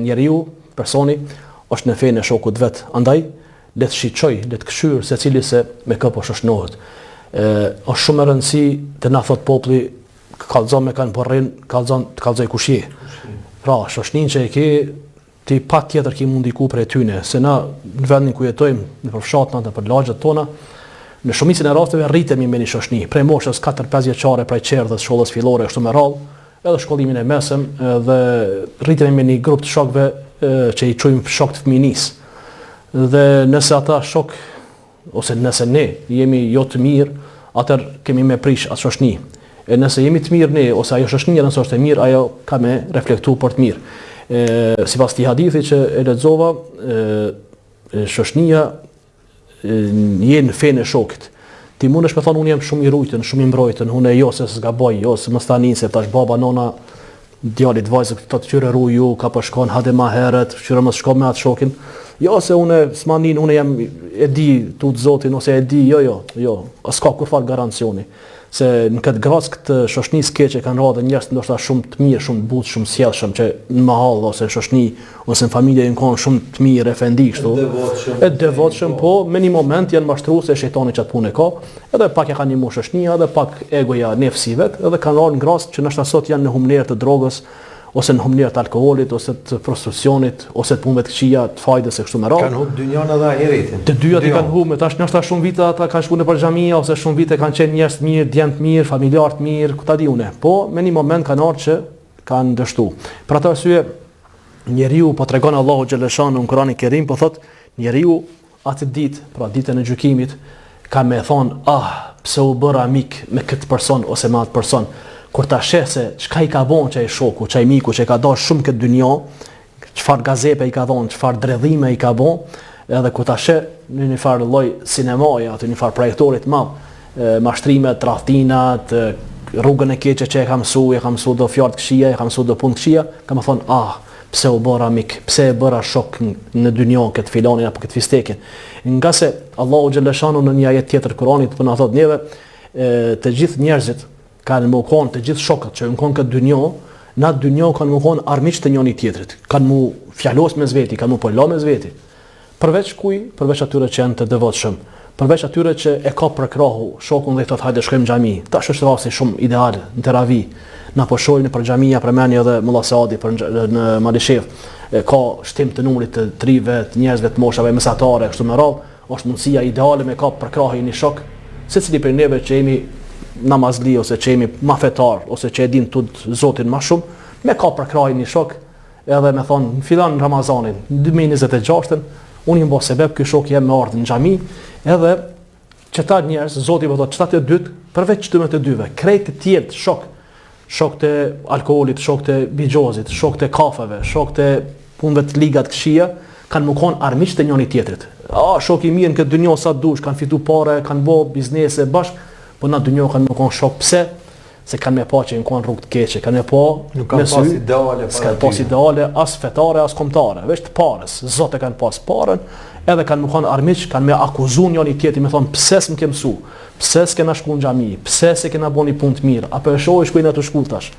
njeriu, personi, është në fenë e shokut vet. Andaj le të shiqoj, le të këshyr secili se me kë po shoshnohet. Është shumë e rëndësishme të na thot populli kallëzon me kanë porrin, kallëzoj kush je. Pra, shoshnin që e ke ti patjetër ke mundiku për tyne, se na në vendin ku jetojmë, në përfshatna, në për lagjet tona, në shumicën e rasteve rritemi me një shoshni, prej moshës 4-5 vjeçare, prej qerdhës, shkollës fillore, kështu me radhë, edhe shkollimin e mesëm, dhe rritemi me një grup të shokëve që i quajmë shok të fëminisë. Dhe nëse ata shok, ose nëse ne jemi jo të mirë, atër kemi me prish atë shoshni. E nëse jemi të mirë ne, ose ajo shoshnia nëse është e mirë, ajo ka me reflektu për të mirë. Sipas këtij hadithi që e lexova, shoshnia je në fenë e shokit. Ti mundesh me thonë unë jam shumë i rujtën, shumë i mbrojtën, unë jo se s'gaboj, jo se mos tani se tash baba nona djalit vajzë këto të qyre ruju, ka po shkon hade ma herët, qyre mos shko me atë shokin. Jo se unë s'manin, unë jam e di tut zotin ose e di, jo, s'ka kur fal garancioni. Se në këtë gras këtë shoshnis keqe kanë radhë njerëz ndoshta shumë të mirë, shumë të butë, shumë sjellshëm që në mahall ose në shoshni ose në familje janë kanë shumë të mirë efendi kështu. E devotshëm, po me një moment janë mashtruar se shejtani çat punë ka, edhe pak e kanë një shoshnia, edhe pak egoja nefsi vet, edhe kanë rënë në gras që ndoshta sot janë në humner të drogës ose në humner të alkoolit ose të prostitucionit ose të punëve të këqija të fajdës e kështu me radhë. Kanë humbur dynjan edhe ahiretin. Të dyjat i kanë humbur, tash ndoshta shumë vite ata kanë shkuar nëpër xhamia ose shumë vite kanë qenë njerëz të mirë, djem të mirë, familjar të mirë, ku ta di unë. Po me një moment kanë ardhur që kanë dështu. Për atë arsye njeriu po tregon Allahu xhaleshanu në Kur'anin e Kerim, po thot njeriu atë ditë, pra ditën e gjykimit, ka me thonë, pse u bëra mik me këtë person ose me atë person. Kur ta sheh se çka i ka dhënë çaj shoku, çaj miku që ka dashur shumë këtë dynjë, çfarë gazepe i ka dhënë, çfarë dredhime i ka bën, edhe kur ta sheh në një farë lloj sinemaje, atë një farë projektori të madh, mashtrimet, tradhtinat, rrugën e keqe që e ka mësuar do fjalë të këqija, e ka mësuar do punë të këqija, ka më thonë, pse u bëra mik, pse e bëra shok në dynjë këtë filanin apo këtë fistekin. Nga se Allahu xhaleshanu në një ajet tjetër Kur'anit po na thotë neve, të gjithë njerëzit kanë më konë të gjithë shokët që në konë këtë dynjo, në atë dynjo kanë më konë armiq të njëri tjetrit, kanë mu fjalos me zveti, kanë mu pëllo me zveti. Përveç kuj, përveç atyre që janë të devotshëm, përveç atyre që e ka për krahu shokun dhe i thotë hajde shkojmë xhami. Tash është rasti shumë ideal në teravi. Na po shohim për xhamia përmendje edhe Mulla Saadi në Malishef, ka shtim të numrit të trive, të njerëzve të moshave mesatare kështu me radhë, është mundësia ideale me ka për krahu një shok, secili prej neve që jemi namazli ose që jemi ma fetar ose që e din tut Zotin ma shumë, me ka për krajin një shok, edhe me thonë, në filan në Ramazanin, në 2026, unë i mbo sebeb, këj shok jem me ardhë në xhami, edhe qëta njerës, Zoti po thotë, qëta të dytë, përveç qëtëme të dyve, krejt të tjertë shok të alkoolit, shok të bigjozit, shok të kafeve, shok të punëve të ligat këshia, kanë më konë armiq të njëri tjetrit. Shok i mirë në këtë dynjo sa dush, kanë fitu pare, kanë bo biznese bashkë, po na dynjo kanë më konë shok, pse? Se kanë me pa që në konë rrugë të keqe, kanë me pa nuk kanë pas ideale, s'kanë pas ideale, as fetare, as kombëtare, veç të parës, Zot e kanë pas parën, edhe kanë më konë armiq, kanë me akuzu njëri tjetrin, me thonë pse s'më ke mësu, pse s'kena shku në xhami, pse se kena bën një punë të mirë, apo e shohësh ku jena të shkull tash.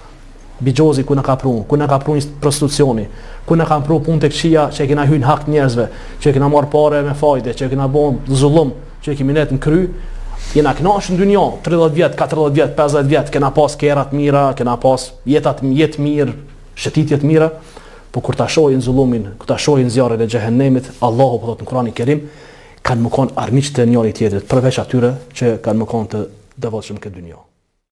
Bigjozi ku na ka pru një prostitucioni, ku na kanë pru punë të këqija që kena hyrë hak njerëzve, që kena marrë parë me fajde, që kena bën zullum, që kemi net në kry. Jena kënaqur në dynjë, 30 vjet, 40 vjet, 50 vjet, kena pas kera të mira, kena pas jetë mirë, shëtitje të mira, po kur ta shohin zullumin, kur ta shohin zjarrin e xhehenemit, Allahu po thotë në Kur'anin e Kerim, kanë më konë armiq të njëri tjetrit, përveç atyre që kanë më konë të devotshëm këtë dynjë.